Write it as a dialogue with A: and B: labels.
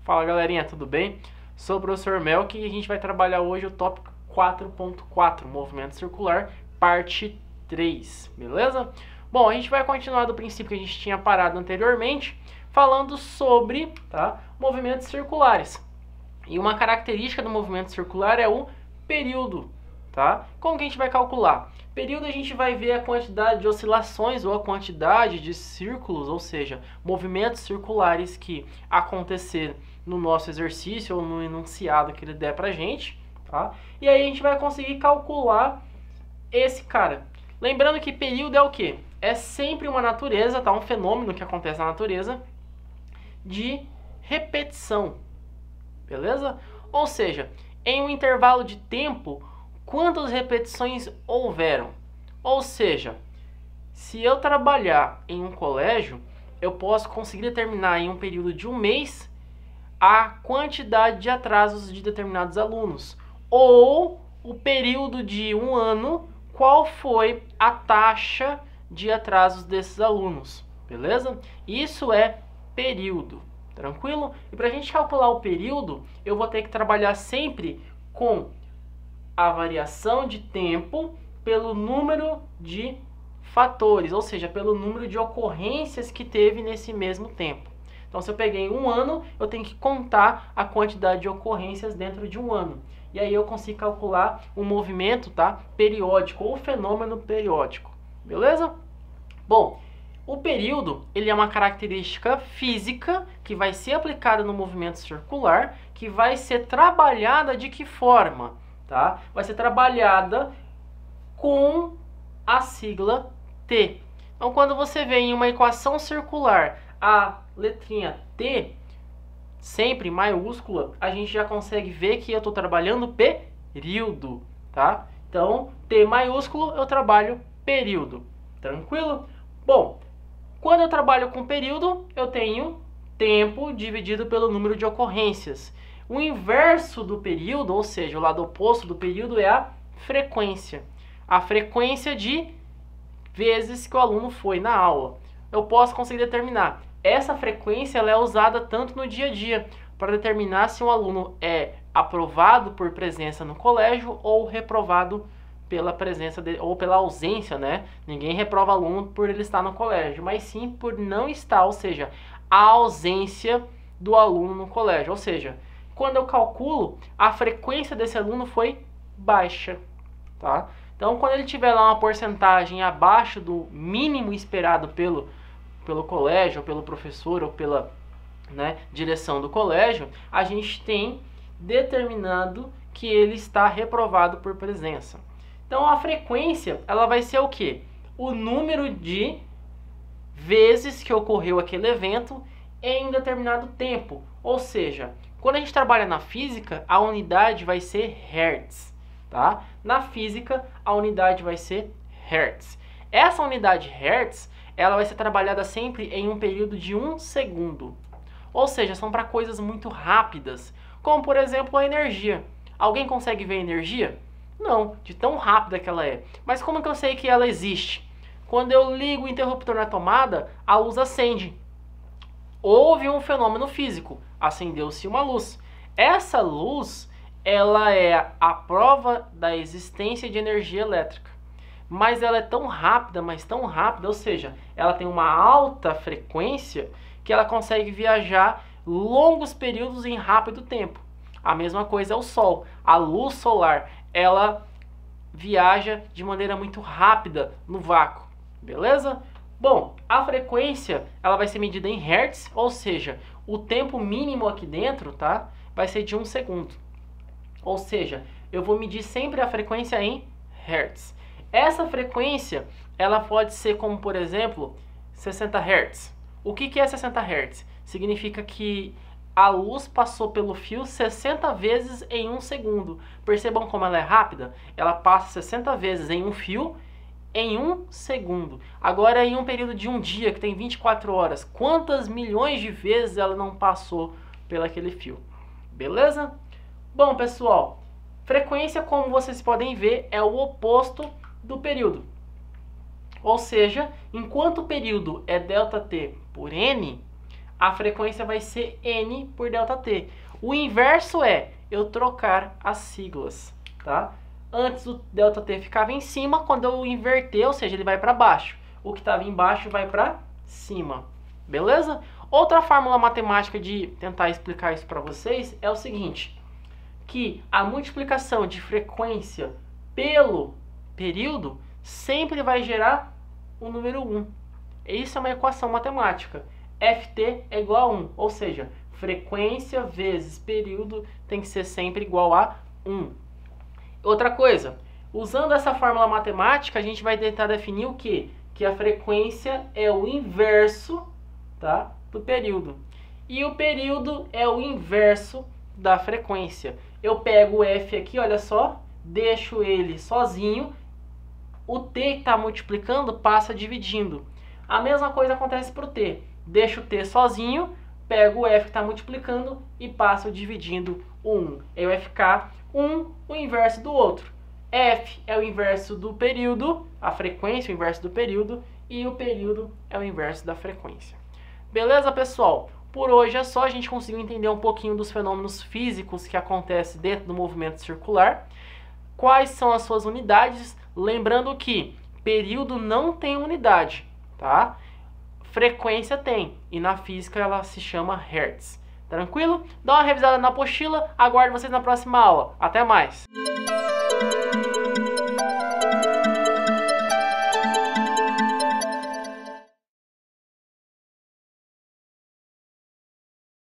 A: Fala galerinha, tudo bem? Sou o professor Melk e a gente vai trabalhar hoje o tópico 4.4, movimento circular, parte 3, beleza? Bom, a gente vai continuar do princípio que a gente tinha parado anteriormente, falando sobre movimentos circulares. E uma característica do movimento circular é o período, tá? Como que a gente vai calcular? Período a gente vai ver a quantidade de oscilações ou a quantidade de círculos, ou seja, movimentos circulares que acontecer no nosso exercício ou no enunciado que ele der pra gente, tá? E aí a gente vai conseguir calcular esse cara. Lembrando que período é o quê? É sempre uma natureza, tá? Um fenômeno que acontece na natureza de repetição, beleza? Ou seja, em um intervalo de tempo, quantas repetições houveram? Ou seja, se eu trabalhar em um colégio, eu posso conseguir determinar em um período de um mês a quantidade de atrasos de determinados alunos. Ou o período de um ano, qual foi a taxa de atrasos desses alunos, beleza? Isso é período, tranquilo? E para a gente calcular o período, eu vou ter que trabalhar sempre com a variação de tempo pelo número de fatores, ou seja, pelo número de ocorrências que teve nesse mesmo tempo. Então, se eu peguei um ano, eu tenho que contar a quantidade de ocorrências dentro de um ano. E aí eu consigo calcular o movimento, periódico, ou fenômeno periódico. Beleza? Bom, o período, ele é uma característica física que vai ser aplicada no movimento circular, que vai ser trabalhada de que forma? Vai ser trabalhada com a sigla T. Então, quando você vê em uma equação circular a letrinha T, sempre maiúscula, a gente já consegue ver que eu estou trabalhando período, tá? Então, T maiúsculo, eu trabalho período. Tranquilo? Bom, quando eu trabalho com período, eu tenho tempo dividido pelo número de ocorrências. O inverso do período, ou seja, o lado oposto do período, é a frequência. A frequência de vezes que o aluno foi na aula. Eu posso conseguir determinar. Essa frequência ela é usada tanto no dia a dia, para determinar se um aluno é aprovado por presença no colégio ou reprovado pela presença ou pela ausência, né? Ninguém reprova aluno por ele estar no colégio, mas sim por não estar, ou seja, a ausência do aluno no colégio. Ou seja, quando eu calculo, a frequência desse aluno foi baixa, tá? Então, quando ele tiver lá uma porcentagem abaixo do mínimo esperado pelo colégio, ou pelo professor, ou pela direção do colégio, a gente tem determinado que ele está reprovado por presença. Então, a frequência, ela vai ser o quê? O número de vezes que ocorreu aquele evento em determinado tempo. Ou seja, quando a gente trabalha na física, a unidade vai ser Hertz, tá? Na física, a unidade vai ser Hertz. Essa unidade Hertz, ela vai ser trabalhada sempre em um período de 1 segundo. Ou seja, são para coisas muito rápidas, como por exemplo a energia. Alguém consegue ver a energia? Não, de tão rápida que ela é. Mas como que eu sei que ela existe? Quando eu ligo o interruptor na tomada, a luz acende. Houve um fenômeno físico, acendeu-se uma luz. Essa luz, ela é a prova da existência de energia elétrica. Mas ela é tão rápida, ou seja, ela tem uma alta frequência que ela consegue viajar longos períodos em rápido tempo. A mesma coisa é o Sol. A luz solar, ela viaja de maneira muito rápida no vácuo, beleza? Bom, a frequência, ela vai ser medida em Hertz, ou seja, o tempo mínimo aqui dentro, vai ser de 1 segundo. Ou seja, eu vou medir sempre a frequência em Hertz. Essa frequência, ela pode ser como, por exemplo, 60 Hz. O que é 60 Hz? Significa que a luz passou pelo fio 60 vezes em 1 segundo. Percebam como ela é rápida? Ela passa 60 vezes em um fio em 1 segundo. Agora, em um período de um dia, que tem 24 horas, quantas milhões de vezes ela não passou pelaquele fio? Beleza? Bom, pessoal, frequência, como vocês podem ver, é o oposto do período. Ou seja, enquanto o período é ΔT por N, a frequência vai ser N por ΔT. O inverso é eu trocar as siglas, tá? Antes o ΔT ficava em cima, quando eu inverter, ou seja, ele vai para baixo. O que estava embaixo vai para cima, beleza? Outra fórmula matemática de tentar explicar isso para vocês é o seguinte, que a multiplicação de frequência pelo período sempre vai gerar o número 1. Isso é uma equação matemática. Ft é igual a 1, ou seja, frequência vezes período tem que ser sempre igual a 1. Outra coisa, usando essa fórmula matemática, a gente vai tentar definir o quê? Que a frequência é o inverso, tá, do período. E o período é o inverso da frequência. Eu pego o F aqui, olha só, deixo ele sozinho, o T que está multiplicando passa dividindo. A mesma coisa acontece para o T. Deixo o T sozinho, pego o F que está multiplicando e passo dividindo o 1. Aí vai ficar 1 o inverso do outro. F é o inverso do período, a frequência é o inverso do período, e o período é o inverso da frequência. Beleza, pessoal? Por hoje é só, a gente conseguiu entender um pouquinho dos fenômenos físicos que acontecem dentro do movimento circular. Quais são as suas unidades? Lembrando que período não tem unidade, tá? Frequência tem, e na física ela se chama Hertz. Tranquilo? Dá uma revisada na apostila, aguardo vocês na próxima aula. Até mais!